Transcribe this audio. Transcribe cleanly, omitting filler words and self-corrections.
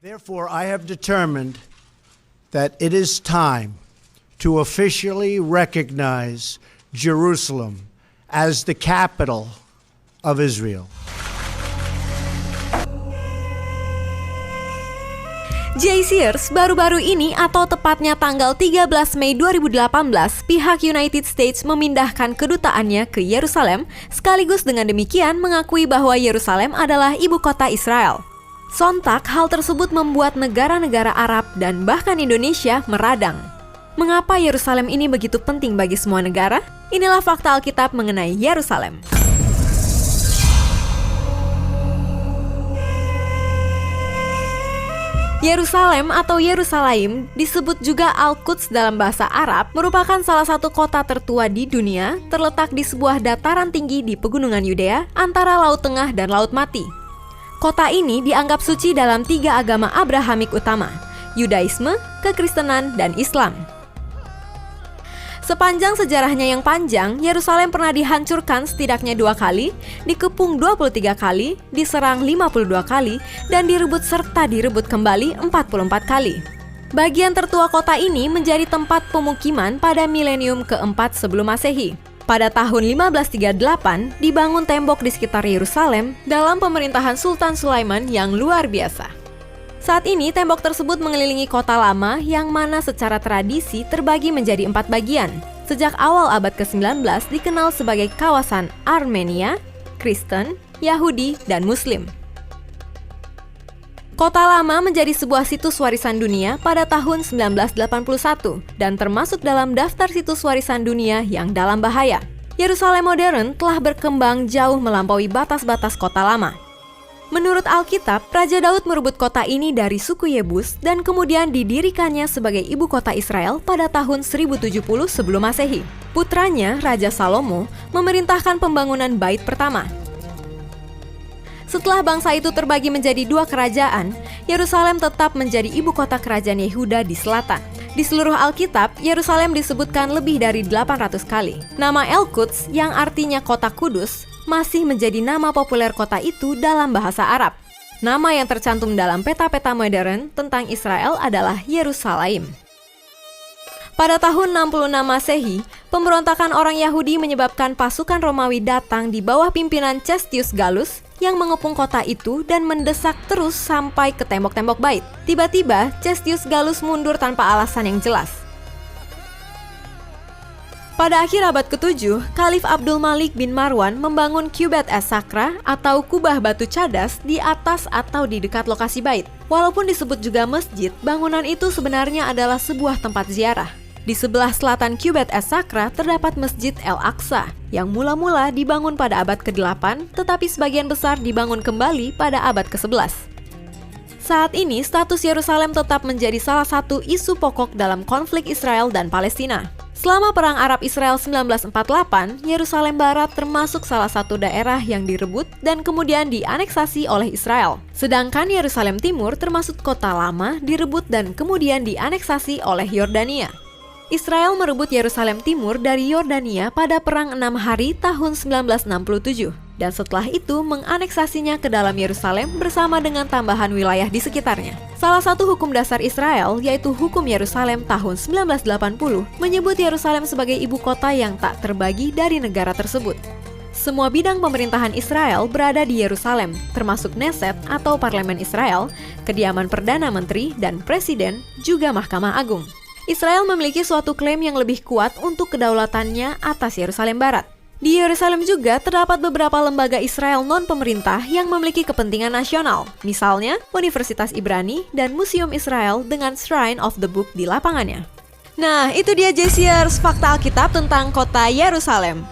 Therefore, I have determined that it is time to officially recognize Jerusalem as the capital of Israel. JCers, baru-baru ini atau tepatnya tanggal 13 Mei 2018, pihak United States memindahkan kedutaannya ke Yerusalem, sekaligus dengan demikian mengakui bahwa Yerusalem adalah ibu kota Israel. Sontak, hal tersebut membuat negara-negara Arab dan bahkan Indonesia meradang. Mengapa Yerusalem ini begitu penting bagi semua negara? Inilah fakta Alkitab mengenai Yerusalem. Yerusalem atau Yerusalem disebut juga Al-Quds dalam bahasa Arab, merupakan salah satu kota tertua di dunia, terletak di sebuah dataran tinggi di pegunungan Yudea antara Laut Tengah dan Laut Mati. Kota ini dianggap suci dalam 3 agama Abrahamik utama, Yudaisme, Kekristenan, dan Islam. Sepanjang sejarahnya yang panjang, Yerusalem pernah dihancurkan setidaknya 2 kali, dikepung 23 kali, diserang 52 kali, dan direbut kembali 44 kali. Bagian tertua kota ini menjadi tempat pemukiman pada milenium keempat sebelum Masehi. Pada tahun 1538, dibangun tembok di sekitar Yerusalem dalam pemerintahan Sultan Sulaiman yang luar biasa. Saat ini, tembok tersebut mengelilingi kota lama yang mana secara tradisi terbagi menjadi 4 bagian. Sejak awal abad ke-19 dikenal sebagai kawasan Armenia, Kristen, Yahudi, dan Muslim. Kota lama menjadi sebuah situs warisan dunia pada tahun 1981 dan termasuk dalam daftar situs warisan dunia yang dalam bahaya. Yerusalem modern telah berkembang jauh melampaui batas-batas kota lama. Menurut Alkitab, Raja Daud merebut kota ini dari suku Yebus dan kemudian didirikannya sebagai ibu kota Israel pada tahun 1070 sebelum Masehi. Putranya, Raja Salomo, memerintahkan pembangunan bait pertama. Setelah bangsa itu terbagi menjadi 2 kerajaan, Yerusalem tetap menjadi ibu kota kerajaan Yehuda di selatan. Di seluruh Alkitab, Yerusalem disebutkan lebih dari 800 kali. Nama Al-Quds, yang artinya kota kudus, masih menjadi nama populer kota itu dalam bahasa Arab. Nama yang tercantum dalam peta-peta modern tentang Israel adalah Yerusalem. Pada tahun 66 Masehi, pemberontakan orang Yahudi menyebabkan pasukan Romawi datang di bawah pimpinan Cestius Gallus yang mengepung kota itu dan mendesak terus sampai ke tembok-tembok bait. Tiba-tiba, Cestius Gallus mundur tanpa alasan yang jelas. Pada akhir abad ke-7, Khalif Abdul Malik bin Marwan membangun Qubbat as-Sakra atau kubah batu cadas di atas atau di dekat lokasi bait. Walaupun disebut juga masjid, bangunan itu sebenarnya adalah sebuah tempat ziarah. Di sebelah selatan Qubbat as-Sakra terdapat Masjid Al-Aqsa yang mula-mula dibangun pada abad ke-8, tetapi sebagian besar dibangun kembali pada abad ke-11. Saat ini, status Yerusalem tetap menjadi salah satu isu pokok dalam konflik Israel dan Palestina. Selama Perang Arab-Israel 1948, Yerusalem Barat termasuk salah satu daerah yang direbut dan kemudian dianeksasi oleh Israel. Sedangkan Yerusalem Timur termasuk kota lama, direbut dan kemudian dianeksasi oleh Yordania. Israel merebut Yerusalem Timur dari Yordania pada Perang 6 Hari tahun 1967. Dan setelah itu menganeksasinya ke dalam Yerusalem bersama dengan tambahan wilayah di sekitarnya. Salah satu hukum dasar Israel, yaitu Hukum Yerusalem tahun 1980, menyebut Yerusalem sebagai ibu kota yang tak terbagi dari negara tersebut. Semua bidang pemerintahan Israel berada di Yerusalem, termasuk Knesset atau Parlemen Israel, kediaman Perdana Menteri dan Presiden, juga Mahkamah Agung. Israel memiliki suatu klaim yang lebih kuat untuk kedaulatannya atas Yerusalem Barat. Di Yerusalem juga terdapat beberapa lembaga Israel non-pemerintah yang memiliki kepentingan nasional, misalnya Universitas Ibrani dan Museum Israel dengan Shrine of the Book di lapangannya. Nah, itu dia JCers, fakta Alkitab tentang kota Yerusalem.